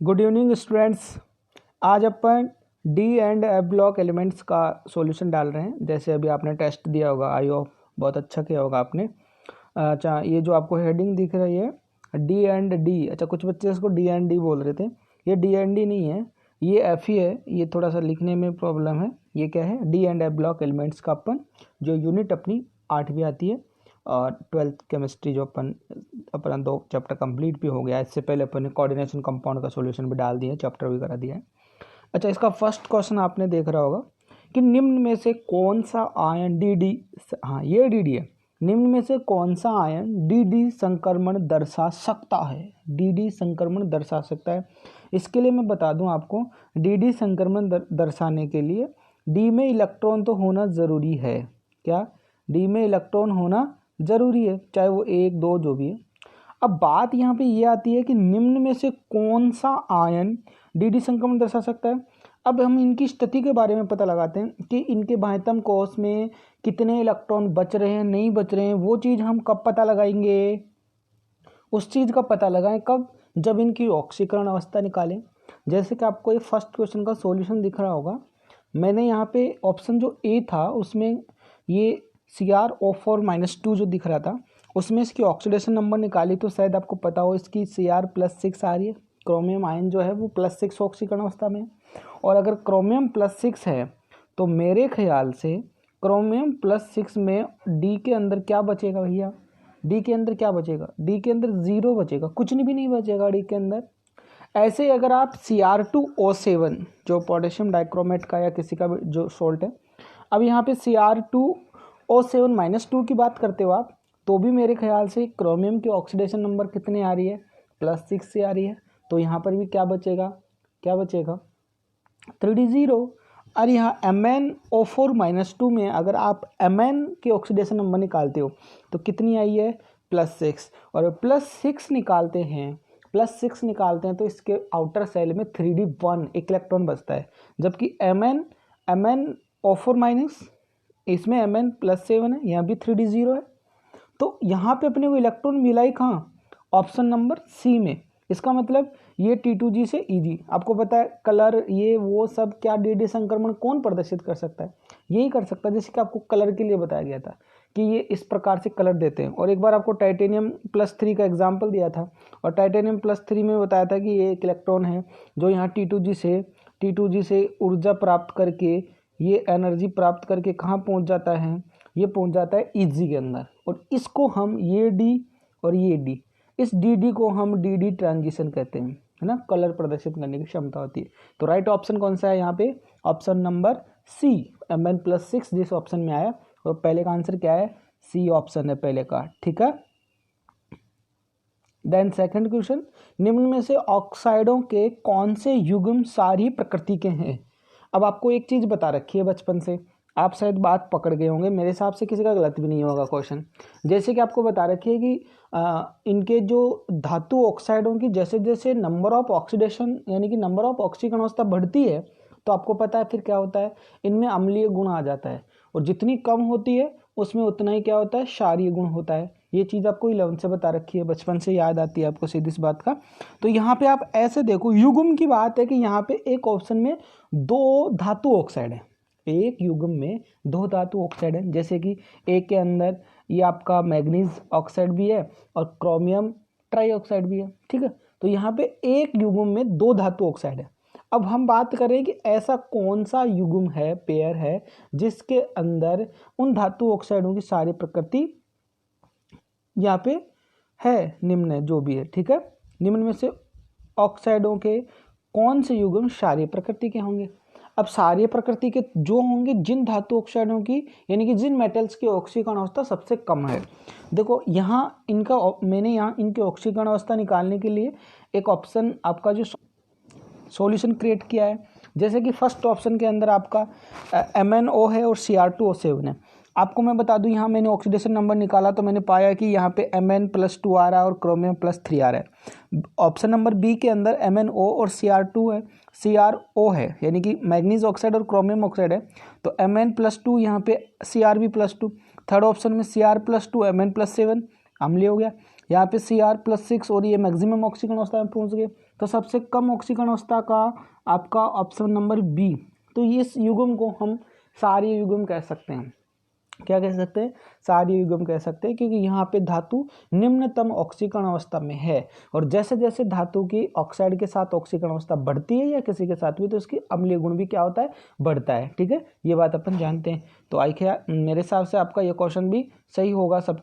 Good evening students. आज अपन D and F block elements का सॉल्यूशन डाल रहे हैं। जैसे अभी आपने टेस्ट दिया होगा, आई होप बहुत अच्छा किया होगा आपने। अच्छा, ये जो आपको हेडिंग दिख रही है डी एंड डी, अच्छा कुछ बच्चे इसको डी एंड डी बोल रहे थे, ये डी एंड डी नहीं है, ये एफ ही है। ये थोड़ा सा लिखने में प्रॉब्लम है। ये क्या है? D and F block elements का अपन जो यूनिट अपनी 8वीं आती है और 12th केमिस्ट्री जो अपना 2 चैप्टर कंप्लीट भी हो गया। इससे पहले अपन ने कोऑर्डिनेशन कंपाउंड का सॉल्यूशन भी डाल दिया है, चैप्टर भी करा दिया है। अच्छा, इसका फर्स्ट क्वेश्चन आपने देख रहा होगा कि निम्न में से कौन सा आयन डी, हाँ ये डी है, निम्न में से कौन सा आयन डी संक्रमण दर्शा सकता है? डी संक्रमण दर्शा सकता है। इसके लिए मैं बता दूं आपको, डी संक्रमण दर्शाने के लिए डी में इलेक्ट्रॉन तो होना ज़रूरी है। क्या? डी में इलेक्ट्रॉन होना ज़रूरी है, चाहे वो 1, 2 जो भी है। अब बात यहाँ पे ये आती है कि निम्न में से कौन सा आयन डी संक्रमण दर्शा सकता है। अब हम इनकी स्थिति के बारे में पता लगाते हैं कि इनके बाह्यतम कोश में कितने इलेक्ट्रॉन बच रहे हैं, नहीं बच रहे हैं। वो चीज़ हम कब पता लगाएंगे? उस चीज़ का पता लगाएं कब? जब इनकी ऑक्सीकरण अवस्था निकालें। जैसे कि आपको ये फर्स्ट क्वेश्चन का सॉल्यूशन दिख रहा होगा, मैंने यहाँ पे ऑप्शन जो ए था उसमें ये CrO4-2 जो दिख रहा था, उसमें इसकी ऑक्सीडेशन नंबर निकाली तो शायद आपको पता हो इसकी Cr+6 आ रही है। क्रोमियम आयन जो है वो +6 ऑक्सीकरण अवस्था में है। और अगर क्रोमियम +6 है तो मेरे ख्याल से क्रोमियम +6 में डी के अंदर क्या बचेगा भैया? डी के अंदर क्या बचेगा? डी के अंदर 0 बचेगा, कुछ भी नहीं बचेगा डी के अंदर। ऐसे अगर आप Cr2O7 जो पोटेशियम डाइक्रोमेट का या किसी का जो सॉल्ट है, अब यहाँ पे Cr2O7-2 की बात करते हो आप, तो भी मेरे ख्याल से क्रोमियम की ऑक्सीडेशन नंबर कितने आ रही है? +6 से आ रही है। तो यहाँ पर भी क्या बचेगा? क्या बचेगा? 3d0। और यहाँ MnO4-2 में अगर आप Mn की ऑक्सीडेशन नंबर निकालते हो तो कितनी आई है? +6। और +6 निकालते हैं तो इसके आउटर सेल में 3d1 एक इलेक्ट्रॉन बचता है, जबकि MnO4- इसमें Mn+7 है, यहाँ भी 3d0 है। तो यहाँ पे अपने को इलेक्ट्रॉन मिला ही कहाँ? ऑप्शन नंबर सी में। इसका मतलब ये T2G से Eg, आपको पता है कलर ये वो सब क्या डी संक्रमण कौन प्रदर्शित कर सकता है? यही कर सकता है। जैसे कि आपको कलर के लिए बताया गया था कि ये इस प्रकार से कलर देते हैं। और एक बार आपको टाइटेनियम+3 का एग्जाम्पल दिया था, और टाइटेनियम+3 में बताया था कि ये एक इलेक्ट्रॉन है जो यहाँ T2G से ऊर्जा प्राप्त करके, ये एनर्जी प्राप्त करके कहाँ पहुँच जाता है? ये पहुँच जाता है Eg के अंदर। और इसको हम ये डी और ये डी, इस डी को हम डी ट्रांजिशन कहते हैं, है ना। कलर प्रदर्शित करने की क्षमता होती है। तो राइट ऑप्शन कौन सा है यहाँ पे? ऑप्शन नंबर सी, Mn+6 जिस ऑप्शन में आया। और पहले का आंसर क्या है? सी ऑप्शन है पहले का, ठीक है। देन सेकंड क्वेश्चन, निम्न में से ऑक्साइडों के कौन से युग्म सारी प्रकृति के हैं? अब आपको एक चीज बता रखी है बचपन से, आप शायद बात पकड़ गए होंगे, मेरे हिसाब से किसी का गलत भी नहीं होगा क्वेश्चन। जैसे कि आपको बता रखी है कि इनके जो धातु ऑक्साइडों की जैसे जैसे नंबर ऑफ ऑक्सीडेशन यानी कि नंबर ऑफ ऑक्सीकरण अवस्था बढ़ती है, तो आपको पता है फिर क्या होता है? इनमें अम्लीय गुण आ जाता है। और जितनी कम होती है उसमें उतना ही क्या होता है? क्षारीय गुण होता है। ये चीज़ आपको 11 से बता रखी है, बचपन से याद आती है आपको सीधी इस बात का। तो यहाँ पे आप ऐसे देखो, युग्म की बात है कि यहाँ पे एक ऑप्शन में 2 धातु ऑक्साइड है, एक युग्म में 2 धातु ऑक्साइड है। जैसे कि एक के अंदर ये आपका मैग्नीज ऑक्साइड भी है और क्रोमियम ट्राईऑक्साइड भी है, ठीक है। तो यहाँ पे एक युग्म में 2 धातु ऑक्साइड है। अब हम बात करें कि ऐसा कौन सा युग्म है, पेयर है, जिसके अंदर उन धातु ऑक्साइडों की सारी प्रकृति यहाँ पे है, निम्न जो भी है, ठीक है। निम्न में से ऑक्साइडों के कौन से युग्म क्षारीय प्रकृति के होंगे? अब क्षारीय प्रकृति के जो होंगे जिन धातु ऑक्साइडों की यानी कि जिन मेटल्स की ऑक्सीकरण अवस्था सबसे कम है। देखो यहाँ मैंने यहाँ इनकी ऑक्सीकरण अवस्था निकालने के लिए एक ऑप्शन आपका जो सॉल्यूशन क्रिएट किया है। जैसे कि फर्स्ट ऑप्शन के अंदर आपका MnO है और Cr2O7 है। आपको मैं बता दूं, यहाँ मैंने ऑक्सीडेशन नंबर निकाला तो मैंने पाया कि यहाँ पे Mn+2 आ रहा है और क्रोमियम +3 आ रहा है। ऑप्शन नंबर बी के अंदर MnO और Cr2 है, CrO है यानी कि मैग्नीज ऑक्साइड और क्रोमियम ऑक्साइड है। तो Mn+2 यहाँ पे Cr भी +2। थर्ड ऑप्शन में Cr+2 Mn+7 अम्लीय हो गया। यहाँ पे Cr+6 और ये मैक्सिमम ऑक्सीकरण अवस्था में पहुँच गए। तो सबसे कम ऑक्सीकरण अवस्था का आपका ऑप्शन नंबर बी। तो इस युग्म को हम क्षारीय युग्म कह सकते हैं। क्या कह सकते हैं? क्षारीय युग्म कह सकते हैं, क्योंकि यहाँ पे धातु निम्नतम ऑक्सीकरण अवस्था में है और जैसे जैसे धातु की ऑक्साइड के साथ ऑक्सीकरण अवस्था बढ़ती है या किसी के साथ भी, तो उसकी अम्लीय गुण भी क्या होता है? बढ़ता है। ठीक है, ये बात अपन जानते हैं। तो आई क्या मेरे हिसाब से आपका ये क्वेश्चन भी सही होगा सब।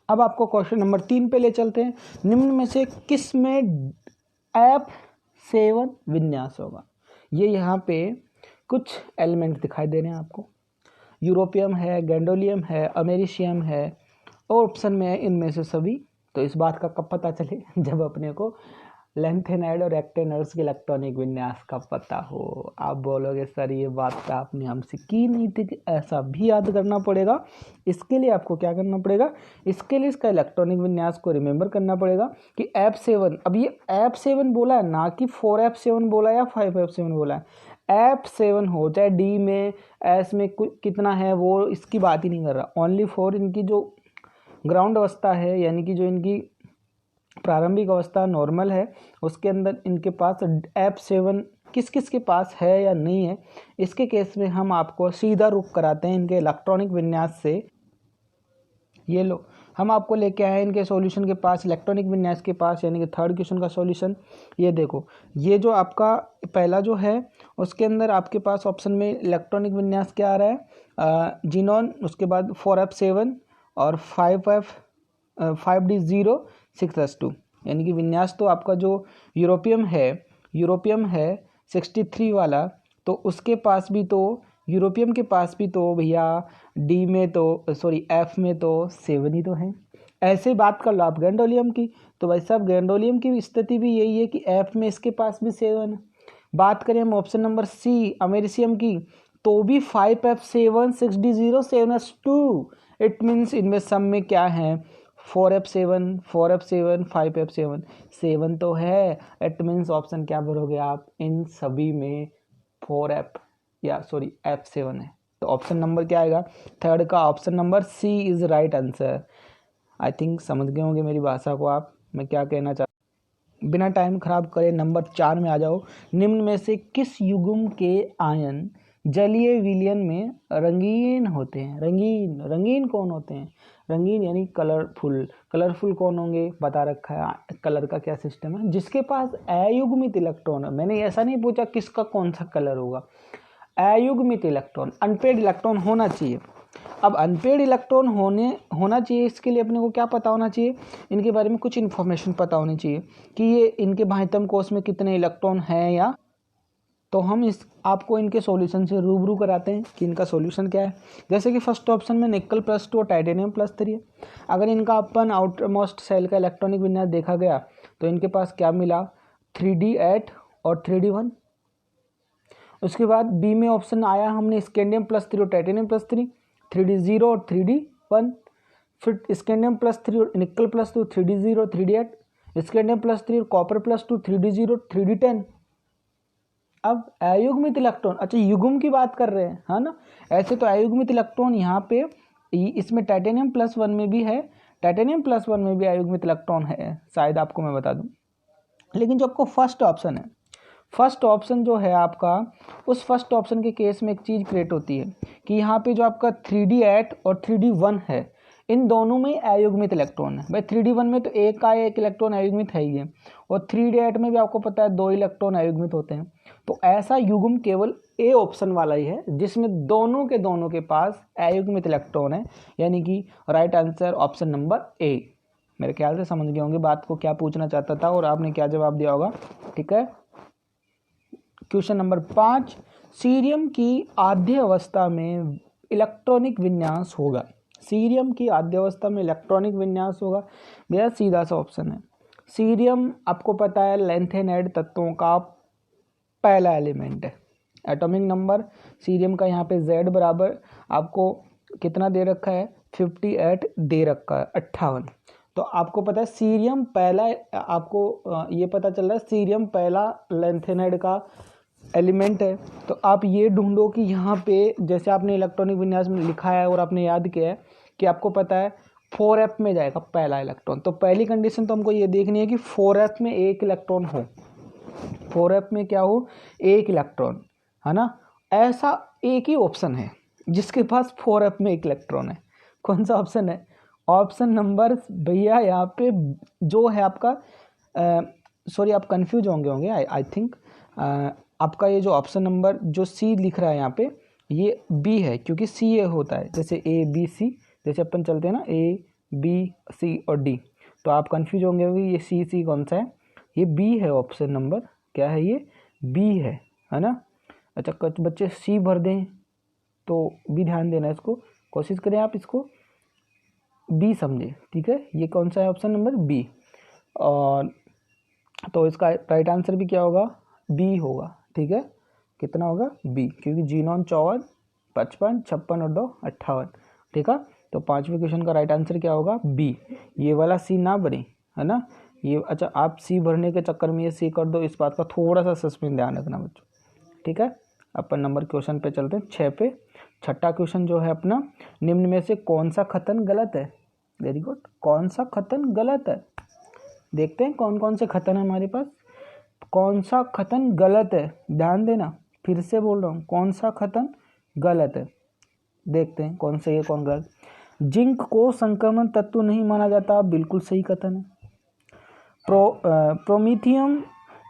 अब आपको क्वेश्चन नंबर 3 पे ले चलते हैं। निम्न में से किस में F7 विन्यास होगा? ये यहाँ पे कुछ एलिमेंट दिखाई दे रहे हैं आपको। यूरोपियम है, गैंडोलियम है, अमेरिशियम है और ऑप्शन में है इनमें से सभी। तो इस बात का कब पता चले? जब अपने को लैंथेनाइड और एक्टेनर्स के इलेक्ट्रॉनिक विन्यास का पता हो। आप बोलोगे सर ये बात तो आपने हमसे की नहीं थी, कि ऐसा भी याद करना पड़ेगा। इसके लिए आपको क्या करना पड़ेगा? इसके लिए इसका इलेक्ट्रॉनिक विन्यास को रिमेंबर करना पड़ेगा कि F7, अब ये F7 बोला है ना कि 4F7 बोला या 5F7 बोला है। F7 हो चाहे D में S में कितना है वो इसकी बात ही नहीं कर रहा। ओनली 4 इनकी जो ग्राउंड अवस्था है, यानी कि जो इनकी प्रारंभिक अवस्था नॉर्मल है, उसके अंदर इनके पास F7 किस किस के पास है या नहीं है, इसके केस में हम आपको सीधा रुख कराते हैं इनके इलेक्ट्रॉनिक विन्यास से। ये लो, हम आपको लेके आए इनके सॉल्यूशन के पास, इलेक्ट्रॉनिक विन्यास के पास, यानी कि थर्ड क्वेश्चन का सॉल्यूशन। ये देखो, ये जो आपका पहला जो है उसके अंदर आपके पास ऑप्शन में इलेक्ट्रॉनिक विन्यास क्या आ रहा है? जीनॉन, उसके बाद 4F7 और 5D0 6S2, यानी कि विन्यास तो आपका जो यूरोपियम है 63 वाला, तो उसके पास भी तो यूरोपियम के पास भी तो भैया डी में तो एफ में तो 7 ही तो है। ऐसे बात कर लो आप गैंडोलियम की, तो भाई साहब गैंडोलियम की स्थिति भी यही है कि एफ में इसके पास भी 7 है। बात करें हम ऑप्शन नंबर सी अमेरिशियम की, तो भी 5F7 6D0 7S2। It means इनमें सब में क्या है? 4F7 5F7 7 तो है। इट मीन्स ऑप्शन क्या भरोगे आप? इन सभी में F7 है। तो ऑप्शन नंबर क्या आएगा? थर्ड का option number C is right answer. I think समझ गए होंगे मेरी भाषा को आप, मैं क्या कहना चाहता हूँ। बिना टाइम खराब करे नंबर 4 में आ जाओ। निम्न में से किस युग्म के आयन जलीय विलयन में रंगीन होते हैं? रंगीन कौन होते हैं? रंगीन यानी कलरफुल कौन होंगे? बता रखा है कलर का क्या सिस्टम है। जिसके पास अयुग्मित इलेक्ट्रॉन है, मैंने ऐसा नहीं पूछा किसका कौन सा कलर होगा, अयुग्मित इलेक्ट्रॉन, अनपेड इलेक्ट्रॉन होना चाहिए। अब अनपेड इलेक्ट्रॉन होना चाहिए, इसके लिए अपने को क्या पता होना चाहिए? इनके बारे में कुछ इन्फॉर्मेशन पता होनी चाहिए कि ये इनके बाह्यतम कोश में कितने इलेक्ट्रॉन हैं या। तो हम आपको इनके सॉल्यूशन से रूबरू कराते हैं कि इनका सॉल्यूशन क्या है। जैसे कि फर्स्ट ऑप्शन में निकल +2 और टाइटेनियम +3 है। अगर इनका अपन आउटर मोस्ट सेल का इलेक्ट्रॉनिक विन्यास देखा गया तो इनके पास क्या मिला? 3D8 और 3D1। उसके बाद बी में ऑप्शन आया हमने स्कैंडियम +3 और टाइटेनियम +3, 3D0 और 3D1। फिर स्कैंडियम +3 और निकल +2 3D0 3D8, स्कैंडियम +3 और कॉपर +2 3D0 3D10। अब अयुग्मित इलेक्ट्रॉन, अच्छा युग्म की बात कर रहे हैं, है ना। ऐसे तो अयुग्मित इलेक्ट्रॉन यहाँ पे इसमें टाइटेनियम +1 में भी है, टाइटेनियम +1 में भी अयुग्मित इलेक्ट्रॉन है, शायद आपको मैं बता दूं। लेकिन जो आपको फर्स्ट ऑप्शन है, फर्स्ट ऑप्शन जो है आपका, उस फर्स्ट ऑप्शन के केस में एक चीज़ क्रिएट होती है कि यहाँ पे जो आपका 3D8 और 3D1 है, इन दोनों में अयुग्मित इलेक्ट्रॉन है। भाई 3D1 में तो एक इलेक्ट्रॉन अयुग्मित है ही है, और 3D8 में भी आपको पता है 2 इलेक्ट्रॉन अयुग्मित होते हैं। तो ऐसा युग्म केवल ए ऑप्शन वाला ही है जिसमें दोनों के पास अयुग्मित इलेक्ट्रॉन है, यानी कि right answer option number A. मेरे ख्याल से समझ गए होंगे बात को, क्या पूछना चाहता था और आपने क्या जवाब दिया होगा। ठीक है, क्वेश्चन नंबर 5, सीरियम की आद्य अवस्था में इलेक्ट्रॉनिक विन्यास होगा। सीरियम की आद्य अवस्था में इलेक्ट्रॉनिक विन्यास होगा, भैया सीधा सा ऑप्शन है। सीरियम आपको पता है लैंथेनाइड तत्वों का पहला एलिमेंट है। एटॉमिक नंबर सीरियम का यहाँ पे Z बराबर आपको कितना दे रखा है? 58 दे रखा है, 58। तो आपको पता है सीरियम पहला, आपको ये पता चल रहा है सीरियम पहला लैंथेनाइड का एलिमेंट है। तो आप ये ढूंढो कि यहाँ पे जैसे आपने इलेक्ट्रॉनिक विन्यास में लिखा है और आपने याद किया है कि आपको पता है 4f में जाएगा पहला इलेक्ट्रॉन। तो पहली कंडीशन तो हमको ये देखनी है कि 4f में एक इलेक्ट्रॉन हो, 4f में क्या हो, एक इलेक्ट्रॉन, है ना। ऐसा एक ही ऑप्शन है जिसके पास 4f में एक इलेक्ट्रॉन है। कौन सा ऑप्शन है? ऑप्शन नंबर भैया यहाँ पे जो है आपका, सॉरी आप कंफ्यूज होंगे आई थिंक, आपका ये जो ऑप्शन नंबर जो सी लिख रहा है यहाँ पे, ये बी है, क्योंकि सी ए होता है, जैसे ए बी सी, जैसे अपन चलते हैं ना ए बी सी और डी, तो आप कंफ्यूज होंगे कि ये सी कौन सा है, ये बी है। ऑप्शन नंबर क्या है, ये बी है ना। अच्छा कुछ बच्चे सी भर दें तो भी ध्यान देना, इसको कोशिश करें आप इसको बी समझे, ठीक है। ये कौन सा है, ऑप्शन नंबर बी। और तो इसका राइट आंसर भी क्या होगा, बी होगा, ठीक है। कितना होगा, बी, क्योंकि जीनोम 54, 55, 56 और 2 58, ठीक है। तो पांचवें क्वेश्चन का राइट आंसर क्या होगा, बी। ये वाला सी ना भरे, है ना ये। अच्छा आप सी भरने के चक्कर में ये सी कर दो, इस बात का थोड़ा सा सस्पेंस ध्यान रखना बच्चों, ठीक है। अपन नंबर क्वेश्चन पे चलते हैं 6 पे। छठा क्वेश्चन जो है अपना, निम्न में से कौन सा कथन गलत है। वेरी गुड, कौन सा कथन गलत है, देखते हैं कौन कौन से कथन है हमारे पास। कौन सा कथन गलत है, ध्यान देना, फिर से बोल रहा हूँ, कौन सा कथन गलत है, देखते हैं कौन सही है कौन गलत। जिंक को संक्रमण तत्व नहीं माना जाता, बिल्कुल सही कथन है। प्रोमीथियम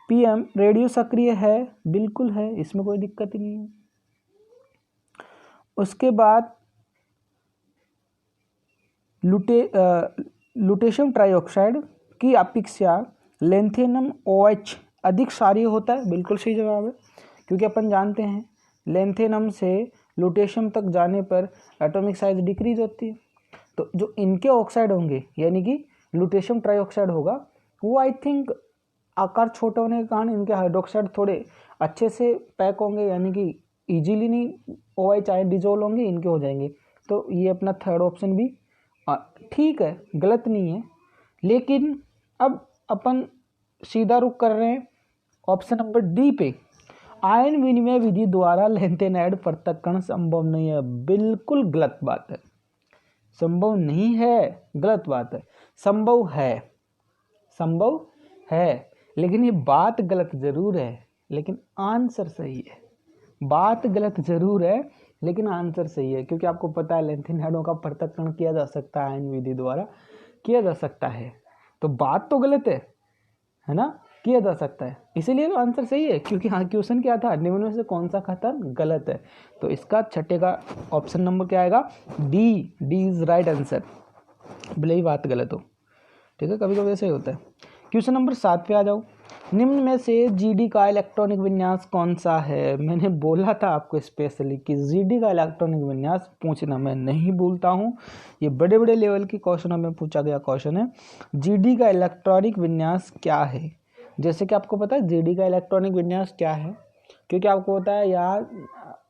पीएम रेडियो सक्रिय है, बिल्कुल है, इसमें कोई दिक्कत ही नहीं है। उसके बाद लुटेशियम ट्राइऑक्साइड की अपेक्षा लेंथेनम OH अधिक क्षारीय होता है, बिल्कुल सही जवाब है, क्योंकि अपन जानते हैं लेंथेनम से लुटेशियम तक जाने पर एटॉमिक साइज डिक्रीज होती है। तो जो इनके ऑक्साइड होंगे, यानी कि लुटेशियम ट्राइऑक्साइड होगा, वो आई थिंक आकार छोटा होने के कारण इनके हाइड्रोक्साइड थोड़े अच्छे से पैक होंगे, यानी कि इजीली नहीं OH आयन डिजोल्व होंगे, इनके हो जाएंगे। तो ये अपना थर्ड ऑप्शन भी ठीक है, गलत नहीं है। लेकिन अब अपन सीधा रुख कर रहे हैं ऑप्शन नंबर डी पे, आयन विनिमय विधि द्वारा लेंथेनाइड पृथक्करण संभव नहीं है, बिल्कुल गलत बात है। संभव नहीं है, गलत बात है। संभव है, लेकिन ये बात गलत जरूर है, लेकिन आंसर सही है। बात गलत जरूर है लेकिन आंसर सही है, क्योंकि आपको पता है लेंथेनाइडों का पृथक्करण किया जा सकता है, आयन विधि द्वारा किया जा सकता है। तो बात तो गलत है ना, किया जा सकता है, इसीलिए तो आंसर सही है, क्योंकि हाँ क्वेश्चन क्या था, निम्न में से कौन सा कथन गलत है। तो इसका छठे का ऑप्शन नंबर क्या आएगा, डी इज राइट आंसर, भले ही बात गलत हो, ठीक है, कभी कभी ऐसा ही होता है। क्वेश्चन नंबर 7 पे आ जाओ। निम्न में से जीडी का इलेक्ट्रॉनिक विन्यास कौन सा है। मैंने बोला था आपको स्पेशली कि जीडी का इलेक्ट्रॉनिक विन्यास पूछना मैं नहीं भूलता हूँ, ये बड़े बड़े लेवल के क्वेश्चनों में पूछा गया क्वेश्चन है। जीडी का इलेक्ट्रॉनिक विन्यास क्या है, जैसे कि आपको पता है जीडी का इलेक्ट्रॉनिक विन्यास क्या है, क्योंकि आपको पता है यार,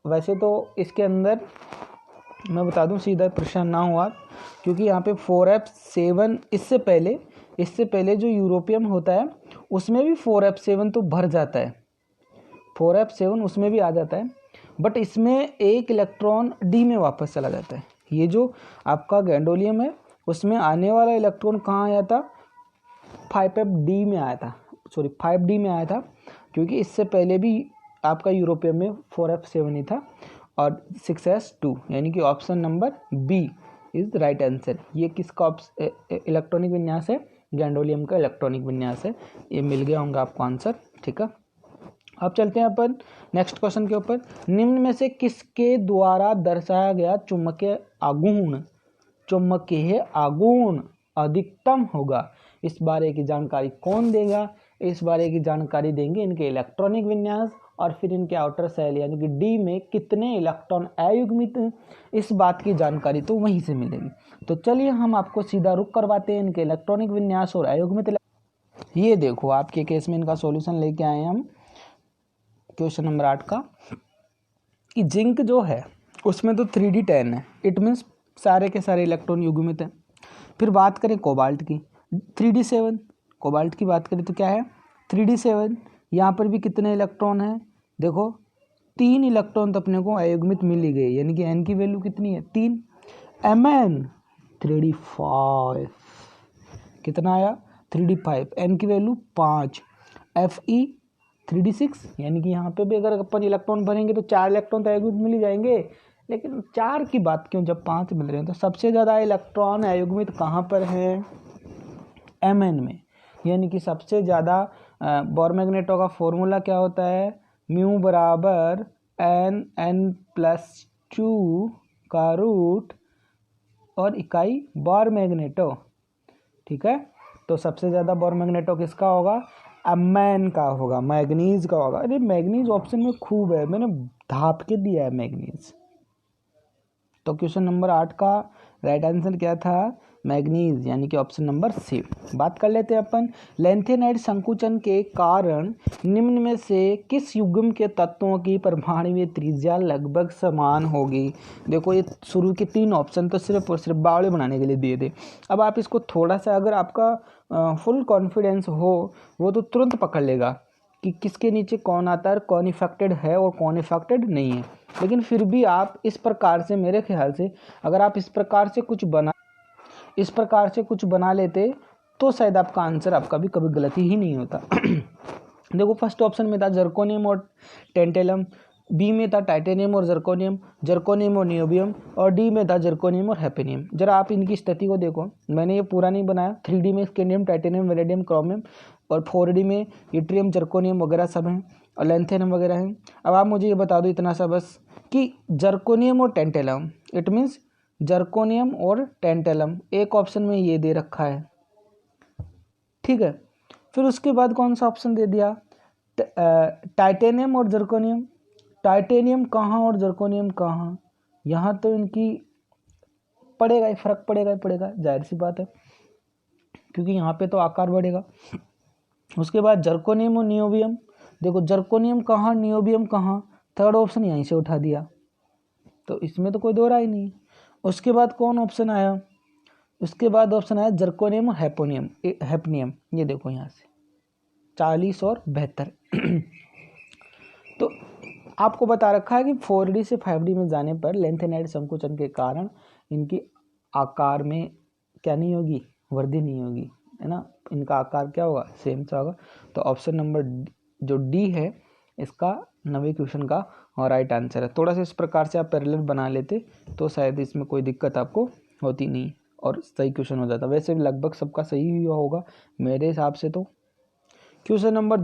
वैसे तो इसके अंदर मैं बता दूं, सीधा प्रश्न ना हुआ, क्योंकि यहाँ पे 4f7 इससे पहले जो यूरोपियम होता है उसमें भी 4f7 तो भर जाता है, 4f7 उसमें भी आ जाता है, बट इसमें एक इलेक्ट्रॉन डी में वापस चला जाता है। ये जो आपका गैंडोलियम है उसमें आने वाला इलेक्ट्रॉन कहाँ आया था, 5d में आया था, क्योंकि इससे पहले भी आपका यूरोपियम में 4f7 ही था और 6s2, यानी कि option number B is right answer. ये किसका इलेक्ट्रॉनिक विन्यास है, गैंडोलियम का इलेक्ट्रॉनिक विन्यास है। ये मिल गया होगा आपको आंसर, ठीक है। अब चलते हैं अपन नेक्स्ट क्वेश्चन के ऊपर। निम्न में से किसके द्वारा दर्शाया गया चुंबकीय आघूर्ण अधिकतम होगा, इस बारे की जानकारी कौन देगा। इस बारे की जानकारी देंगे इनके इलेक्ट्रॉनिक विन्यास और फिर इनके आउटर सेल यानी कि डी में कितने इलेक्ट्रॉन अयुग्मित हैं, इस बात की जानकारी तो वहीं से मिलेगी। तो चलिए हम आपको सीधा रुख करवाते हैं इनके इलेक्ट्रॉनिक विन्यास और अयुग्मित। ये देखो आपके केस में इनका सॉल्यूशन लेके आए हैं हम क्वेश्चन नंबर 8 का, कि जिंक जो है उसमें तो 3d10 है, इट मीन्स सारे के सारे इलेक्ट्रॉन युग्मित हैं। फिर बात करें कोबाल्ट की, 3d7, कोबाल्ट की बात करें तो क्या है 3d7, यहाँ पर भी कितने इलेक्ट्रॉन हैं, देखो 3 इलेक्ट्रॉन तो अपने को अयुग्मित मिल ही गए, यानी कि n की वैल्यू कितनी है 3 Mn, 3d5, कितना आया 3d5, n की वैल्यू 5, Fe 3d6, यानी कि यहाँ पे भी अगर अपन इलेक्ट्रॉन भरेंगे तो 4 इलेक्ट्रॉन तो अयुग्मित मिल ही जाएंगे, लेकिन 4 की बात क्यों जब 5 मिल रहे हैं। तो सबसे ज़्यादा इलेक्ट्रॉन अयुग्मित कहाँ पर है, Mn में, यानी कि सबसे ज़्यादा बोर मैग्नेटो का फॉर्मूला क्या होता है, म्यू बराबर n+2 का रूट और इकाई बोर मैग्नेटो, ठीक है। तो सबसे ज़्यादा बोर मैग्नेटो किसका होगा, Mn का होगा, मैग्नीज का होगा। अरे मैग्नीज ऑप्शन में खूब है, मैंने धाप के दिया है मैग्नीज। तो क्वेश्चन नंबर 8 का राइट आंसर क्या था, मैग्नीज, यानी कि ऑप्शन नंबर सी। बात कर लेते हैं अपन लेंथेनाइड संकुचन के कारण निम्न में से किस युग्म के तत्वों की परमाणु त्रिज्या लगभग समान होगी। देखो ये शुरू के 3 ऑप्शन तो सिर्फ और सिर्फ बावड़े बनाने के लिए दिए थे। अब आप इसको थोड़ा सा, अगर आपका फुल कॉन्फिडेंस हो वो तो तुरंत पकड़ लेगा कि किसके नीचे कौन आता है, कौन इफेक्टेड है और कौन इफेक्टेड नहीं है। लेकिन फिर भी आप इस प्रकार से, मेरे ख्याल से अगर आप इस प्रकार से कुछ बना लेते तो शायद आपका आंसर आपका भी कभी गलती ही नहीं होता। देखो फर्स्ट ऑप्शन में था जर्कोनियम और टेंटेलम, बी में था टाइटेनियम और जर्कोनियम, जर्कोनियम और नियोबियम, और डी में था जर्कोनियम और हैपेनियम। जरा आप इनकी स्थिति को देखो, मैंने ये पूरा नहीं बनाया। 3D में स्कैंडियम, टाइटेनियम, वेनेडियम, क्रोमियम, और 4D में यूट्रियम, जर्कोनियम वगैरह सब हैं और लेंथेनियम वगैरह हैं। अब आप मुझे ये बता दो इतना सा बस कि जर्कोनियम और टेंटेलम, इट मीन्स जर्कोनियम और टेंटेलम, एक ऑप्शन में ये दे रखा है, ठीक है। फिर उसके बाद कौन सा ऑप्शन दे दिया, टाइटेनियम और जर्कोनियम। टाइटेनियम कहाँ और जर्कोनियम कहाँ, यहाँ तो इनकी पड़ेगा ही, फर्क पड़ेगा ही पड़ेगा, जाहिर सी बात है, क्योंकि यहाँ पे तो आकार बढ़ेगा। उसके बाद जर्कोनियम और नियोबियम, देखो जर्कोनियम कहाँ, नियोबियम कहाँ, थर्ड ऑप्शन यहीं से उठा दिया, तो इसमें तो कोई दो राय नहीं। उसके बाद कौन ऑप्शन आया, उसके बाद ऑप्शन आया जर्कोनियम और हैपनियम। ये देखो यहाँ से 40 और 72। तो आपको बता रखा है कि 4D से 5D में जाने पर लेंथेनाइड संकुचन के कारण इनकी आकार में क्या नहीं होगी, वृद्धि नहीं होगी, है ना, इनका आकार क्या होगा, सेम सा होगा। तो ऑप्शन नंबर जो डी है इसका 9वें क्वेश्चन का और राइट आंसर है। थोड़ा सा इस प्रकार से आप पैरेलल बना लेते तो शायद इसमें कोई दिक्कत आपको होती नहीं और सही क्वेश्चन हो जाता। वैसे भी लगभग सबका सही हुआ होगा मेरे हिसाब से। तो क्वेश्चन नंबर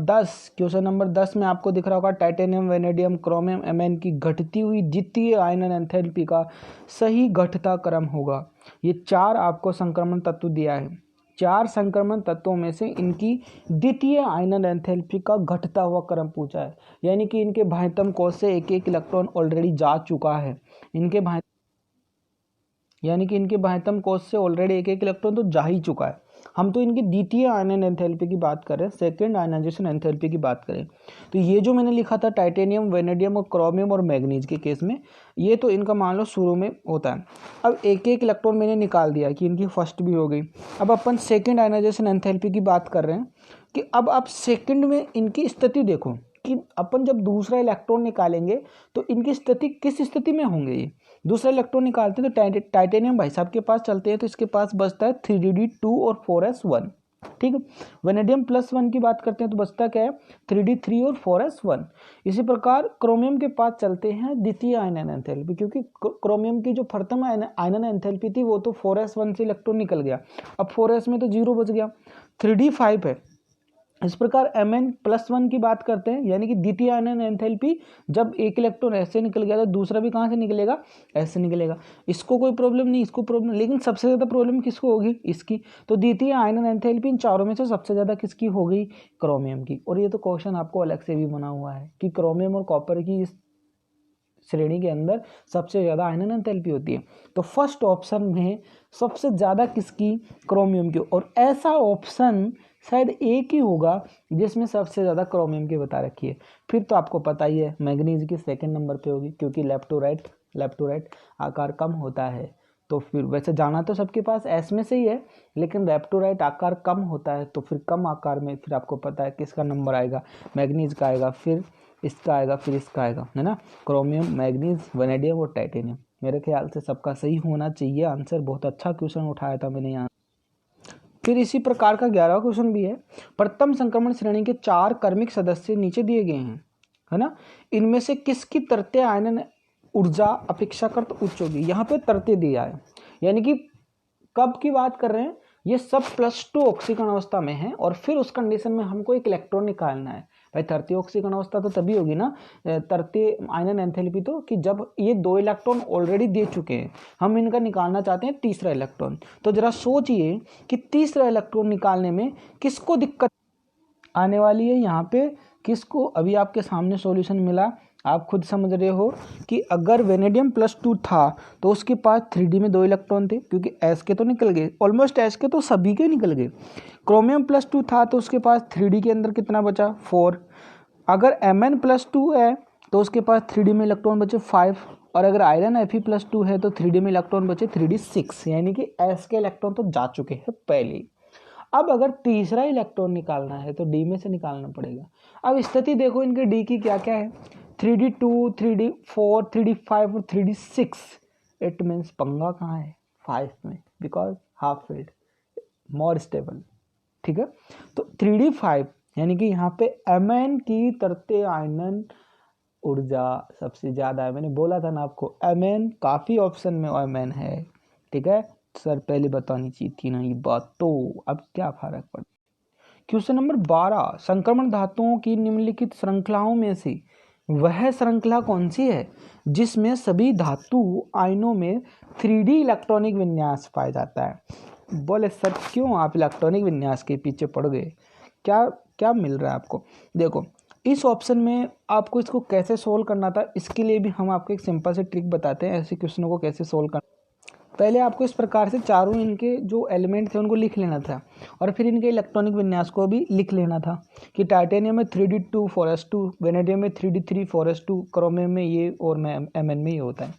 10 में आपको दिख रहा होगा टाइटेनियम, वेनेडियम, क्रोमियम, Mn की घटती हुई द्वितीय आयनन एंथैल्पी का सही घटता क्रम होगा। ये 4 आपको संक्रमण तत्व दिया है, 4 संक्रमण तत्वों में से इनकी द्वितीय आयनन एंथैल्पी का घटता हुआ क्रम पूछा है, यानी कि इनके बाह्यतम कोश से एक इलेक्ट्रॉन ऑलरेडी जा चुका है, इनके बाह्यतम कोश से ऑलरेडी एक इलेक्ट्रॉन तो जा ही चुका है। हम तो इनकी द्वितीय आयनन एंथैल्पी की बात कर रहे हैं, सेकंड आयनाइजेशन एंथैल्पी की बात करें तो ये जो मैंने लिखा था टाइटेनियम, वेनेडियम और क्रोमियम और मैग्नीज के केस में, ये तो इनका मान लो शुरू में होता है। अब एक इलेक्ट्रॉन मैंने निकाल दिया कि इनकी फर्स्ट भी हो गई। अब अपन सेकंड आयनाइजेशन एंथैल्पी की बात कर रहे हैं कि अब आप सेकंड में इनकी स्थिति देखो कि अपन जब दूसरा इलेक्ट्रॉन निकालेंगे तो इनकी स्थिति किस स्थिति में होंगे। ये दूसरा इलेक्ट्रॉन निकालते हैं तो टाइटेनियम भाई साहब के पास चलते हैं तो इसके पास बचता है 3d2 और 4s1, ठीक है। वेनेडियम +1 की बात करते हैं तो बचता क्या है 3d3 और 4s1। इसी प्रकार क्रोमियम के पास चलते हैं द्वितीय आयनन एंथैल्पी, क्योंकि क्रोमियम की जो प्रथम आयनन एंथैल्पी थी वो तो 4s1 से इलेक्ट्रॉन निकल गया, अब 4s में तो 0 बच गया, 3d5 है। इस प्रकार Mn+1 की बात करते हैं, यानी कि द्वितीय आयनन एंथैल्पी जब एक इलेक्ट्रॉन ऐसे निकल गया तो दूसरा भी कहाँ से निकलेगा, ऐसे निकलेगा। इसको कोई प्रॉब्लम नहीं, इसको प्रॉब्लम, लेकिन सबसे ज़्यादा प्रॉब्लम किसको होगी, इसकी। तो द्वितीय आयनन एंथैल्पी इन चारों में से सबसे ज़्यादा किसकी हो गई, क्रोमियम की। और ये तो क्वेश्चन आपको अलग से भी बना हुआ है कि क्रोमियम और कॉपर की इस श्रेणी के अंदर सबसे ज़्यादा आयनन एंथैल्पी होती है। तो फर्स्ट ऑप्शन में सबसे ज़्यादा किसकी, क्रोमियम की। और ऐसा ऑप्शन शायद एक ही होगा जिसमें सबसे ज़्यादा क्रोमियम की बता रखी है। फिर तो आपको पता ही है मैग्नीज की सेकंड नंबर पे होगी, क्योंकि लेफ्ट टू राइट आकार कम होता है। तो फिर वैसे जाना तो सबके पास एस में से ही है, लेकिन लेफ्ट टू राइट आकार कम होता है, तो फिर कम आकार में फिर आपको पता है किसका नंबर आएगा, मैग्नीज का आएगा, फिर इसका आएगा, फिर इसका आएगा, है ना, क्रोमियम, मैग्नीज, वेनेडियम और टाइटेनियम। मेरे ख्याल से सबका सही होना चाहिए आंसर। बहुत अच्छा क्वेश्चन उठाया था मैंने यहाँ। फिर इसी प्रकार का 11वां क्वेश्चन भी है। प्रथम संक्रमण श्रेणी के 4 क्रमिक सदस्य नीचे दिए गए हैं, है ना। इनमें से किसकी तृतीय आयनन ऊर्जा अपेक्षाकृत उच्च होगी। यहाँ पे तृतीय दिया है, यानी कि कब की बात कर रहे हैं, ये सब +2 ऑक्सीकरण अवस्था में है और फिर उस कंडीशन में हमको एक इलेक्ट्रॉन निकालना है। भाई तृतीय ऑक्सीकरण अवस्था तो तभी होगी ना, तृतीय आयनन एंथैल्पी, तो कि जब ये 2 इलेक्ट्रॉन ऑलरेडी दे चुके हैं, हम इनका निकालना चाहते हैं तीसरा इलेक्ट्रॉन। तो जरा सोचिए कि तीसरा इलेक्ट्रॉन निकालने में किसको दिक्कत आने वाली है यहाँ पे, किसको। अभी आपके सामने सॉल्यूशन मिला, आप खुद समझ रहे हो कि अगर वेनेडियम +2 था तो उसके पास 3D में 2 इलेक्ट्रॉन थे, क्योंकि एस के तो निकल गए, ऑलमोस्ट एस के तो सभी के निकल गए। क्रोमियम +2 था तो उसके पास 3D के अंदर कितना बचा, 4। अगर Mn+2 है तो उसके पास 3D में इलेक्ट्रॉन बचे 5, और अगर आयरन Fe+2 है तो 3D में इलेक्ट्रॉन बचे 3D 6, यानी कि एस के इलेक्ट्रॉन तो जा चुके हैं पहले। अब अगर तीसरा इलेक्ट्रॉन निकालना है तो डी में से निकालना पड़ेगा। अब स्थिति देखो इनके डी की क्या क्या है, 3D2, 3D4, 3D5 और 3D6। इट मीन्स पंगा कहाँ है, 5 में, because half filled more stable, ठीक है। तो 3D5 यानी कि यहाँ पे Mn की तृतीय आयनन ऊर्जा सबसे ज़्यादा है। मैंने बोला था ना आपको, Mn काफ़ी ऑप्शन में Mn है, ठीक है। सर पहले बतानी चाहिए थी ना ये बात, तो अब क्या फर्क पड़ा। क्वेश्चन नंबर 12, संक्रमण धातुओं की निम्नलिखित श्रृंखलाओं में से वह श्रृंखला कौन सी है जिसमें सभी धातु आयनों में 3D इलेक्ट्रॉनिक विन्यास पाया जाता है। बोले सर क्यों आप इलेक्ट्रॉनिक विन्यास के पीछे पड़ गए, क्या क्या मिल रहा है आपको। देखो इस ऑप्शन में आपको इसको कैसे सोल्व करना था, इसके लिए भी हम आपको एक सिंपल से ट्रिक बताते हैं ऐसे क्वेश्चनों को कैसे सोल्व करना। पहले आपको इस प्रकार से चारों इनके जो एलिमेंट थे उनको लिख लेना था, और फिर इनके इलेक्ट्रॉनिक विन्यास को भी लिख लेना था कि टाइटेनियम में 3D2 4s2, वेनेडियम में 3D3 4s2, क्रोमियम में ये और Mn में ये होता है।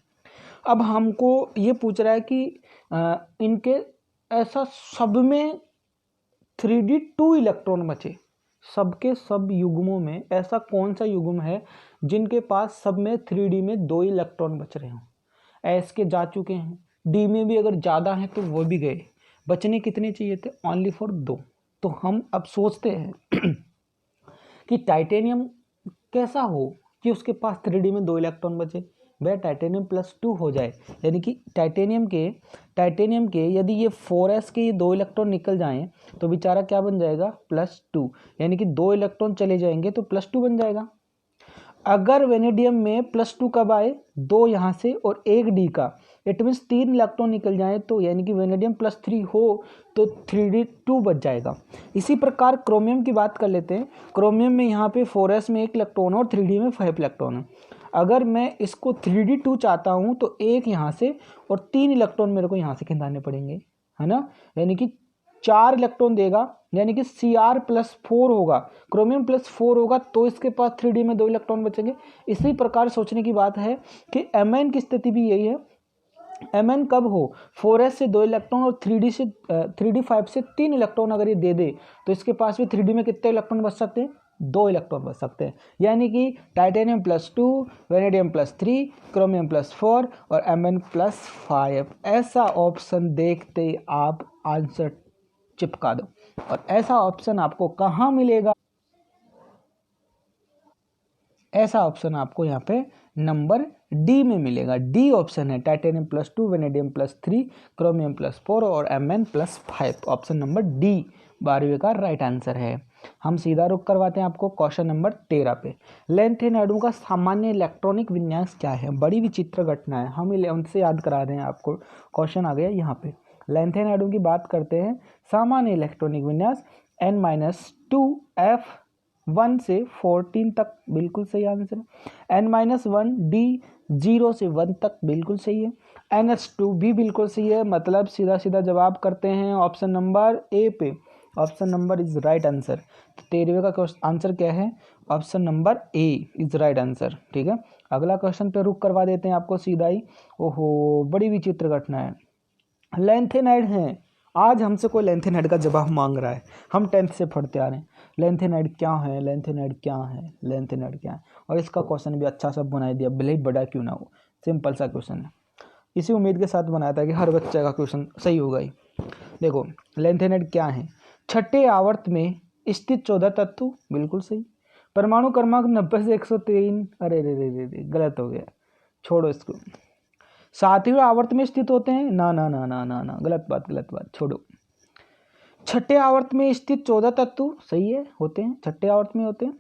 अब हमको ये पूछ रहा है कि इनके ऐसा सब में 3D2 इलेक्ट्रॉन बचे, सबके सब युग्मों में ऐसा कौन सा युग्म है जिनके पास सब में 3D में 2 इलेक्ट्रॉन बच रहे हों। एस के जा चुके हैं, डी में भी अगर ज़्यादा है तो वो भी गए, बचने कितने चाहिए थे, ओनली फॉर 2। तो हम अब सोचते हैं कि टाइटेनियम कैसा हो कि उसके पास 3D में 2 इलेक्ट्रॉन बचे। वह टाइटेनियम +2 हो जाए, यानी कि टाइटेनियम के यदि ये 4s के ये 2 इलेक्ट्रॉन निकल जाएं तो बेचारा क्या बन जाएगा, +2, यानी कि 2 इलेक्ट्रॉन चले जाएंगे तो +2 बन जाएगा। अगर वेनेडियम में +2 कब आए, 2 यहाँ से और 1 डी का, इट मीन्स 3 इलेक्ट्रॉन निकल जाए तो यानी कि वेनेडियम +3 हो तो 3D2 बच जाएगा। इसी प्रकार क्रोमियम की बात कर लेते हैं। क्रोमियम में यहाँ पे 4s में 1 इलेक्ट्रॉन और 3D में 5 इलेक्ट्रॉन है। अगर मैं इसको 3D2 चाहता हूँ तो 1 यहाँ से और 3 इलेक्ट्रॉन मेरे को यहाँ से खिंचाने पड़ेंगे, है ना, यानी कि 4 इलेक्ट्रॉन देगा, यानी कि Cr+4 होगा, क्रोमियम +4 होगा तो इसके पास 3D में 2 इलेक्ट्रॉन बचेंगे। इसी प्रकार सोचने की बात है कि Mn की स्थिति भी यही है। Mn कब हो, 4s से 2 इलेक्ट्रॉन और 3D5 से 3 इलेक्ट्रॉन अगर ये दे दे तो इसके पास भी 3D में कितने इलेक्ट्रॉन बच सकते हैं, 2 इलेक्ट्रॉन बच सकते हैं। यानी कि टाइटेनियम +2, वेनेडियम +3, क्रोमियम +4 और Mn +5। ऐसा ऑप्शन देखते आप आंसर चिपका दो। और ऐसा ऑप्शन आपको कहाँ मिलेगा, ऐसा ऑप्शन आपको यहाँ पे नंबर डी में मिलेगा। डी ऑप्शन है, टाइटेनियम +2, वेनेडियम +3, क्रोमियम +4 और Mn +5। ऑप्शन नंबर डी 12वीं का राइट आंसर है। हम सीधा रुख करवाते हैं आपको क्वेश्चन नंबर 13 पे। लेंथेन एटम का सामान्य इलेक्ट्रॉनिक विन्यास क्या है। बड़ी विचित्र घटना है, हम 11th से याद करा रहे हैं आपको, क्वेश्चन आ गया यहाँ पे। लेंथेन एटम की बात करते हैं, सामान्य इलेक्ट्रॉनिक विन्यास N-2F1 से 14 तक बिल्कुल सही आंसर है। N-1 D 0 से 1 तक बिल्कुल सही है। NH2 भी बिल्कुल सही है, मतलब सीधा सीधा जवाब करते हैं ऑप्शन नंबर ए पे। Option number is right answer. तो 13वें का आंसर क्या है, option number A is right answer, ठीक है। अगला क्वेश्चन पे रुक करवा देते हैं आपको सीधा ही। ओहो बड़ी विचित्र घटना है, लेंथेनाइड हैं। आज हमसे कोई लेंथेनाइड का जवाब मांग रहा है, हम 10th से पढ़ते आ रहे हैं लेंथेनाइड क्या है, लेंथेनाइड क्या है, लेंथेनाइड क्या है। और इसका क्वेश्चन भी अच्छा सा बना दिया, भले ही बड़ा क्यों ना हो, सिंपल सा क्वेश्चन है। इसी उम्मीद के साथ बनाया था कि हर बच्चे का क्वेश्चन सही होगा ही। देखो लैंथेनाइड क्या है, छठे आवर्त में स्थित 14 तत्व, बिल्कुल सही। परमाणु क्रमांक 90 से 103, अरे रे रे रे रे गलत हो गया, छोड़ो इसको। सातवें आवर्त में स्थित होते हैं, ना ना ना ना ना ना, गलत बात, छोड़ो। छठे आवर्त में स्थित 14 तत्व सही है, होते हैं, छठे आवर्त में होते हैं।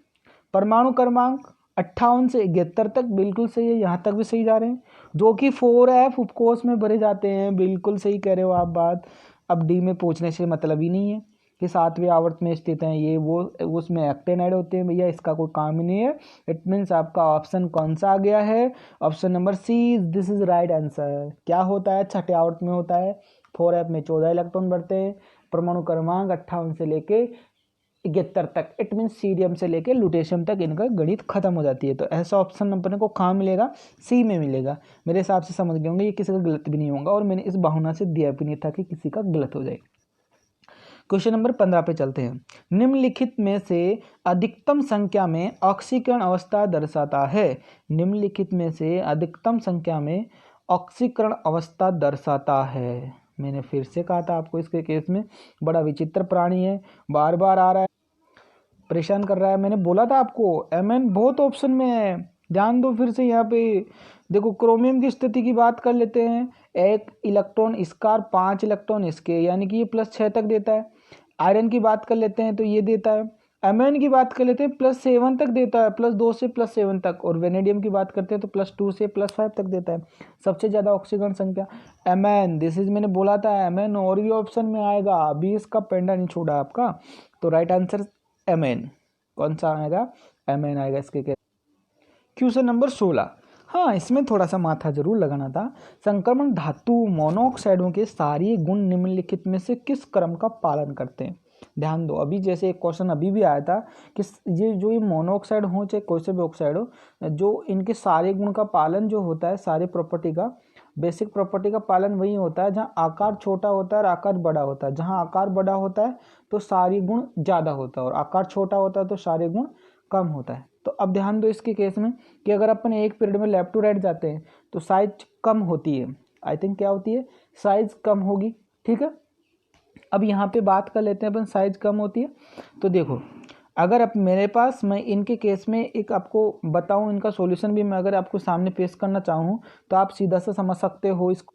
परमाणु क्रमांक 58 से 71 तक, बिल्कुल सही है, यहाँ तक भी सही जा रहे हैं। जो कि 4F उपकोष में भरे जाते हैं, बिल्कुल सही कह रहे हो आप बात। अब डी में पूछने से मतलब ही नहीं है कि सातवें आवर्त में स्थित हैं ये वो, उसमें एक्टेनाइड होते हैं भैया, इसका कोई काम ही नहीं है। इट मीन्स आपका ऑप्शन कौन सा आ गया है, option number C, this is right answer. क्या होता है, छठे आवर्त में होता है, 4F में 14 इलेक्ट्रॉन बढ़ते हैं, परमाणु क्रमांक 58 से लेके 71 तक, इट मीन सीरियम से लेके लुटेशियम तक इनका गणित खत्म हो जाती है। तो ऐसा ऑप्शन नंबर को कहाँ मिलेगा, सी में मिलेगा। मेरे हिसाब से समझ गए होंगे, ये किसी का गलत भी नहीं होगा और मैंने इस बहाना से दिया भी नहीं था कि किसी का गलत हो जाए। क्वेश्चन नंबर 15 पे चलते हैं। निम्नलिखित में से अधिकतम संख्या में ऑक्सीकरण अवस्था दर्शाता है। निम्नलिखित में से अधिकतम संख्या में ऑक्सीकरण अवस्था दर्शाता है। मैंने फिर से कहा था आपको, इसके केस में बड़ा विचित्र प्राणी है, बार बार आ रहा है, परेशान कर रहा है। मैंने बोला था आपको Mn बहुत ऑप्शन में है, ध्यान दो फिर से। यहाँ पे देखो क्रोमियम की स्थिति की बात कर लेते हैं, 1 इलेक्ट्रॉन इसका और 5 इलेक्ट्रॉन इसके, यानी कि ये +6 तक देता है। आयरन की बात कर लेते हैं तो ये देता है। Mn की बात कर लेते हैं +7 तक देता है, +2 से +7 तक। और वेनेडियम की बात करते हैं तो +2 से +5 तक देता है। सबसे ज़्यादा ऑक्सीकरण संख्या Mn, दिस इज, मैंने बोला था Mn और भी ऑप्शन में आएगा, अभी इसका पेंडा नहीं छोड़ा आपका। तो राइट आंसर Mn, कौन सा आएगा, Mn आएगा इसके। क्वेश्चन नंबर 16, हाँ इसमें थोड़ा सा माथा जरूर लगाना था। संक्रमण धातु मोनोऑक्साइडों के सारे गुण निम्नलिखित में से किस क्रम का पालन करते हैं। ध्यान दो, अभी जैसे एक क्वेश्चन अभी भी आया था कि ये मोनोऑक्साइड हो चाहे कोई से भी ऑक्साइड हो, जो इनके सारे गुण का पालन जो होता है, सारे प्रॉपर्टी का, बेसिक प्रॉपर्टी का पालन वही होता है जहाँ आकार छोटा होता है और आकार बड़ा होता है। जहाँ आकार बड़ा होता है तो सारे गुण ज़्यादा होता है और आकार छोटा होता है तो सारे गुण कम होता है। तो अब ध्यान दो इसके केस में कि अगर अपन एक पीरियड में लेफ्ट टू राइट जाते हैं तो साइज कम होती है, आई थिंक क्या होती है, साइज कम होगी, ठीक है। अब यहाँ पे बात कर लेते हैं अपन, साइज कम होती है। तो देखो अगर अब मेरे पास, मैं इनके केस में एक आपको बताऊं, इनका सॉल्यूशन भी मैं अगर आपको सामने पेश करना चाहूँ तो आप सीधा से समझ सकते हो इसको।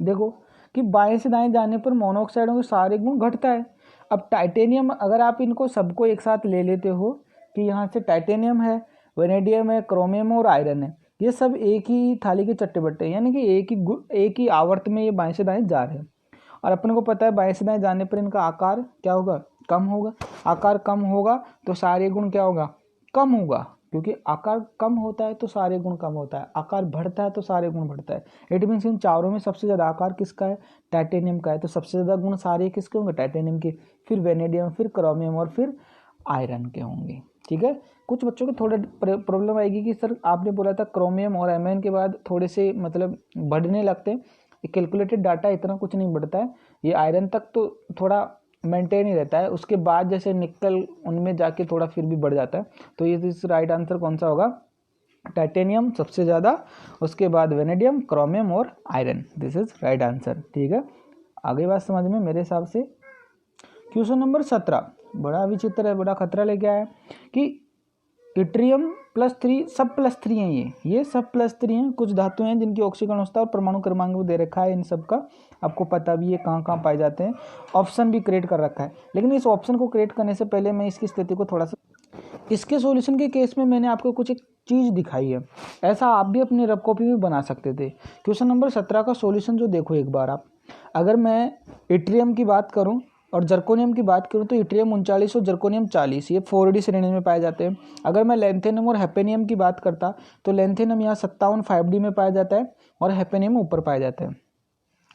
देखो कि बाएं से दाएं जाने पर मोनोऑक्साइडों के सारे गुण घटता है। अब टाइटेनियम, अगर आप इनको सबको एक साथ ले लेते हो कि यहाँ से टाइटेनियम है, वेनेडियम है, क्रोमियम और आयरन है, ये सब एक ही थाली के चट्टे बट्टे, यानी कि एक ही आवर्त में ये बाएं से दाएं जा रहे हैं। और अपन को पता है बाएं से दाएं जाने पर इनका आकार क्या होगा, कम होगा। आकार कम होगा तो सारे गुण क्या होगा, कम होगा, क्योंकि आकार कम होता है तो सारे गुण कम होता है, आकार बढ़ता है तो सारे गुण बढ़ता है। इट मीन्स इन चारों में सबसे ज़्यादा आकार किसका है, टाइटेनियम का है, तो सबसे ज़्यादा गुण सारे किसके होंगे, टाइटेनियम के, फिर वेनेडियम, फिर क्रोमियम और फिर आयरन के होंगे, ठीक है। कुछ बच्चों को थोड़ा प्रॉब्लम आएगी कि सर आपने बोला था क्रोमियम और Mn के बाद थोड़े से मतलब बढ़ने लगते हैं, कैलकुलेटेड डाटा इतना कुछ नहीं बढ़ता है, ये आयरन तक तो थोड़ा मेंटेन ही रहता है, उसके बाद जैसे निकल उनमें जाके थोड़ा फिर भी बढ़ जाता है। तो ये राइट आंसर कौन सा होगा, टाइटेनियम सबसे ज़्यादा, उसके बाद वेनेडियम, क्रोमियम और iron, this is right answer, ठीक है। आगे बात समझ में मेरे हिसाब से। क्वेश्चन नंबर 17 बड़ा विचित्र है, बड़ा खतरा लेके आया कि इट्रियम +3, सब +3 हैं, ये सब +3 हैं। कुछ धातुएं हैं जिनकी ऑक्सीकरण अवस्था और परमाणु क्रमांक भी दे रखा है, इन सब का आपको पता भी है कहाँ कहाँ पाए जाते हैं, ऑप्शन भी क्रिएट कर रखा है। लेकिन इस ऑप्शन को क्रिएट करने से पहले मैं इसकी स्थिति को थोड़ा सा, इसके सॉल्यूशन के केस में मैंने आपको कुछ एक चीज़ दिखाई है, ऐसा आप भी अपनी रफ कॉपी में बना सकते थे। क्वेश्चन नंबर 17 का सॉल्यूशन जो देखो एक बार आप, अगर मैं इट्रियम की बात करूं और जर्कोनियम की बात करूं तो इट्रियम 39 और जर्कोनियम 40, ये 4D श्रेणी में पाए जाते हैं। अगर मैं लेंथेनियम और हैपेनियम की बात करता तो लेंथेनियम यहाँ 57 5D में पाया जाता है और हैपेनियम ऊपर पाया जाता है।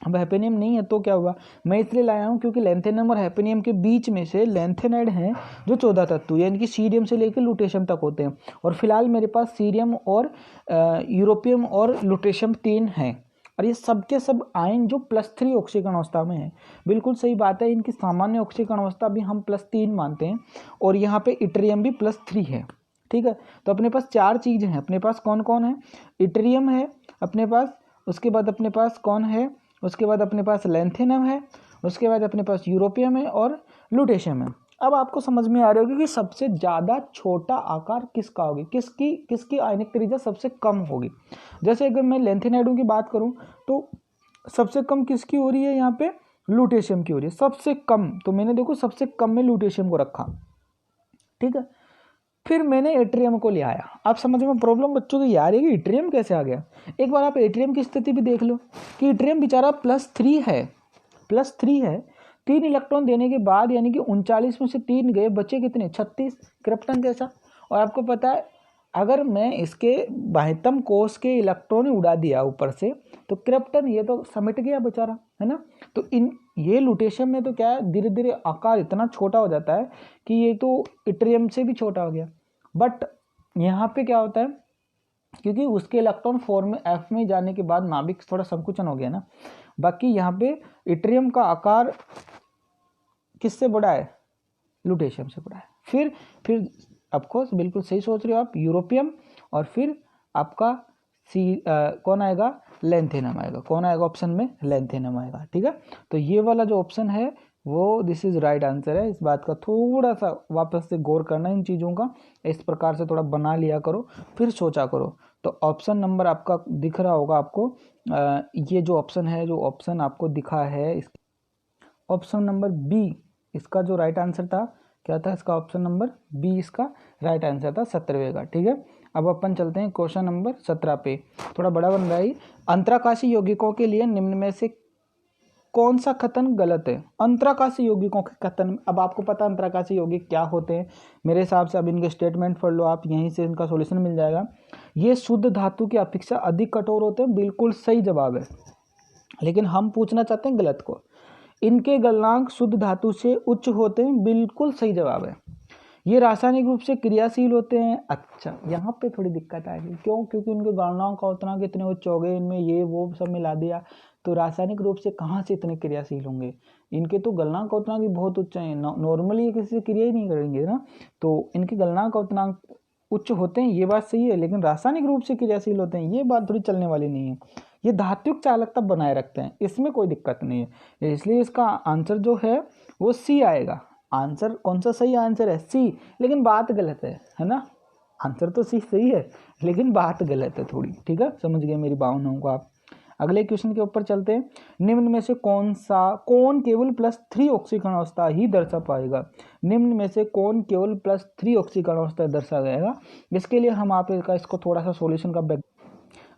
अब हैपेनियम नहीं है तो क्या हुआ, मैं इसलिए लाया हूँ क्योंकि लेंथेनियम और हैपेनियम के बीच में से लेंथेनाइड हैं जो 14 तत्व, यानी कि सीरियम से लेकर लुटेशियम तक होते हैं। और फिलहाल मेरे पास सीरियम और यूरोपियम और लुटेशियम 3 हैं, और ये सब के सब आयन जो +3 ऑक्सीकरण अवस्था में है। बिल्कुल सही बात है, इनकी सामान्य ऑक्सीकरण अवस्था भी हम +3 मानते हैं और यहाँ पे इट्रियम भी +3 है, ठीक है। तो अपने पास 4 चीज़ें हैं, अपने पास कौन कौन है, इट्रियम है अपने पास, उसके बाद अपने पास कौन है, उसके बाद अपने पास लैंथेनम है, उसके बाद अपने पास यूरोपियम है और लुटेशियम है। अब आपको समझ में आ रहा होगा कि सबसे ज़्यादा छोटा आकार किसका होगी, किसकी आयनिक त्रिज्या सबसे कम होगी। जैसे अगर मैं लैंथेनाइडों की बात करूं तो सबसे कम किसकी हो रही है, यहाँ पे लुटेशियम की हो रही है सबसे कम। तो मैंने देखो सबसे कम में लुटेशियम को रखा, ठीक है। फिर मैंने एट्रियम को ले आया। आप समझ में प्रॉब्लम बच्चों की यार है कि एट्रियम कैसे आ गया। एक बार आप एट्रियम की स्थिति भी देख लो कि एट्रियम बेचारा +3 है, +3 है। 3 इलेक्ट्रॉन देने के बाद यानी कि 39 में से 3 गए, बचे कितने, 36 क्रिप्टन जैसा। और आपको पता है अगर मैं इसके बाह्यतम कोष के इलेक्ट्रॉन उड़ा दिया ऊपर से तो क्रिप्टन ये तो समेट गया बेचारा, है ना। तो ये लुटेशियम में तो क्या है, धीरे धीरे आकार इतना छोटा हो जाता है कि ये तो इट्रियम से भी छोटा हो गया। बट यहाँ पे क्या होता है, क्योंकि उसके इलेक्ट्रॉन फॉर्म में एफ में जाने के बाद नाभिक थोड़ा संकुचन हो गया ना। बाकी यहाँ पे इट्रियम का आकार किससे बड़ा है, लुटेशियम से बड़ा है। फिर ऑफकोर्स बिल्कुल सही सोच रहे हो आप, यूरोपियम, और फिर आपका कौन आएगा, लैंथेनम आएगा। कौन आएगा ऑप्शन में, लैंथेनम आएगा, ठीक है। तो ये वाला जो ऑप्शन है वो दिस इज राइट आंसर है। इस बात का थोड़ा सा वापस से गौर करना, इन चीज़ों का इस प्रकार से थोड़ा बना लिया करो, फिर सोचा करो। तो ऑप्शन नंबर आपका दिख रहा होगा आपको, ये जो ऑप्शन है, जो ऑप्शन आपको दिखा है, ऑप्शन नंबर बी इसका जो राइट आंसर था, क्या था इसका, ऑप्शन नंबर बी इसका राइट आंसर था 17वें का, ठीक है। अब अपन चलते हैं क्वेश्चन नंबर 17 पे, थोड़ा बड़ा बन रहा है। अंतराकाशी यौगिकों के लिए निम्न में से कौन सा कथन गलत है। अंतराकाशी यौगिकों के कथन, अब आपको पता है अंतराकाशी यौगिक क्या होते हैं मेरे हिसाब से, अब इनके स्टेटमेंट पढ़ लो आप, यहीं से इनका सॉल्यूशन मिल जाएगा। ये शुद्ध धातु की अपेक्षा अधिक कठोर होते हैं, बिल्कुल सही जवाब है। लेकिन हम पूछना चाहते हैं गलत को। इनके गलनांक शुद्ध धातु से उच्च होते हैं, बिल्कुल सही जवाब है। ये रासायनिक रूप से क्रियाशील होते हैं, अच्छा यहाँ पे थोड़ी दिक्कत आएगी, क्यों, क्योंकि उनके गलनांक का उतना कितने उच्च हो गए, इनमें ये वो सब मिला दिया, तो रासायनिक रूप से कहाँ से इतने क्रियाशील होंगे। इनके तो गलनांक का उतना की बहुत उच्च है, नॉर्मली ये किसी से क्रिया ही नहीं करेंगे ना, तो इनके गलनांक का उतना उच्च होते हैं, ये बात सही है। लेकिन रासायनिक रूप से क्रियाशील होते हैं, ये बात थोड़ी चलने वाली नहीं है। ये धात्विक चालकता बनाए रखते हैं, इसमें कोई दिक्कत नहीं है। इसलिए इसका आंसर जो है वो सी आएगा। आंसर कौन सा सही आंसर है, सी। लेकिन बात गलत है ना। आंसर तो सी सही है लेकिन बात गलत है थोड़ी, ठीक है। समझ गए मेरी भावनाओं को आप। अगले क्वेश्चन के ऊपर चलते हैं। निम्न में से कौन केवल +3 ऑक्सीकरण अवस्था ही दर्शा पाएगा। निम्न में से कौन केवल +3 ऑक्सीकरण अवस्था दर्शा जाएगा। इसके लिए हम आप इसको थोड़ा सा सॉल्यूशन का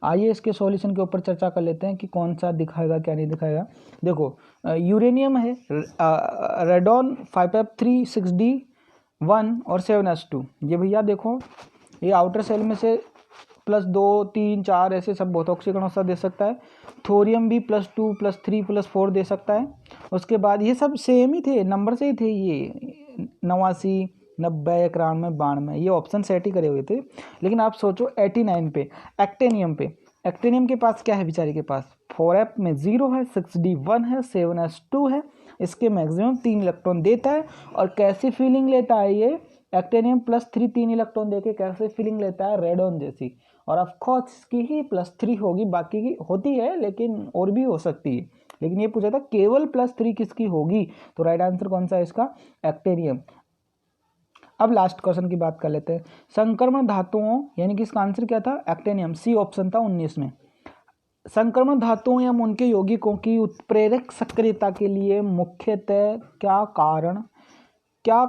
आइए इसके सॉल्यूशन के ऊपर चर्चा कर लेते हैं कि कौन सा दिखाएगा क्या नहीं दिखाएगा। देखो यूरेनियम है, रेडॉन 5f3 6d1 और 7s2। ये भैया देखो ये आउटर सेल में से +2 3 4 ऐसे सब बहुत ऑक्सीकरण अवस्था दे सकता है। थोरियम भी +2 +3 +4 दे सकता है। उसके बाद ये सब सेम ही थे, नंबर से ही थे, ये 89 90 91 92 ये ऑप्शन सेट ही करे हुए थे। लेकिन आप सोचो 89 पे एक्टेनियम के पास क्या है, बेचारे के पास 4f में 0 है, 6d1 है, 7s2 है। इसके मैक्सिमम 3 इलेक्ट्रॉन देता है। और कैसी फीलिंग लेता है ये एक्टेनियम +3 3 इलेक्ट्रॉन देके कैसे फीलिंग लेता है, रेडॉन जैसी। और ऑफकोर्स इसकी ही +3 होगी, बाकी की होती है लेकिन और भी हो सकती है। लेकिन ये पूछा था केवल +3 किसकी होगी, तो राइट आंसर कौन सा है इसका, एक्टेनियम। अब लास्ट क्वेश्चन की बात कर लेते हैं। संक्रमण धातुओं यानी कि इसका आंसर क्या था, एक्टेनियम, सी ऑप्शन था 19 में। संक्रमण धातुओं या उनके यौगिकों की उत्प्रेरक सक्रियता के लिए मुख्यतः क्या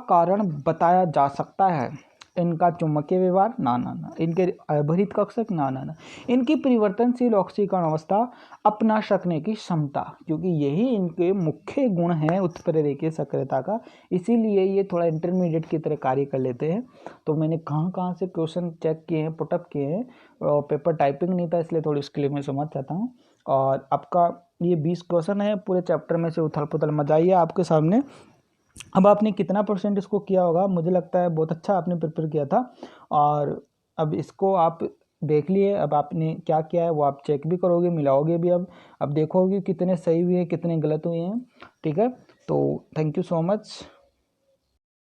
कारण बताया जा सकता है। इनका चुंबकीय व्यवहार, ना। इनके अभरित कक्षक, ना। इनकी परिवर्तनशील ऑक्सीकरण अवस्था, अपना सकने की क्षमता, क्योंकि यही इनके मुख्य गुण हैं उत्प्रेरकीय सक्रियता का। इसीलिए ये थोड़ा इंटरमीडिएट की तरह कार्य कर लेते हैं। तो मैंने कहाँ से क्वेश्चन चेक किए हैं, पुटअप किए हैं, और पेपर टाइपिंग नहीं था इसलिए थोड़ी इसके लिए मैं समझ चाहता हूँ। और आपका ये 20 क्वेश्चन है, पूरे चैप्टर में से उथल पुथल मचाइए आपके सामने। अब आपने कितना % इसको किया होगा, मुझे लगता है बहुत अच्छा आपने प्रिपेयर किया था। और अब इसको आप देख लिए, अब आपने क्या किया है वो आप चेक भी करोगे, मिलाओगे भी। अब देखोगे कितने सही हुए हैं कितने गलत हुए हैं, ठीक है। तो थैंक यू सो मच।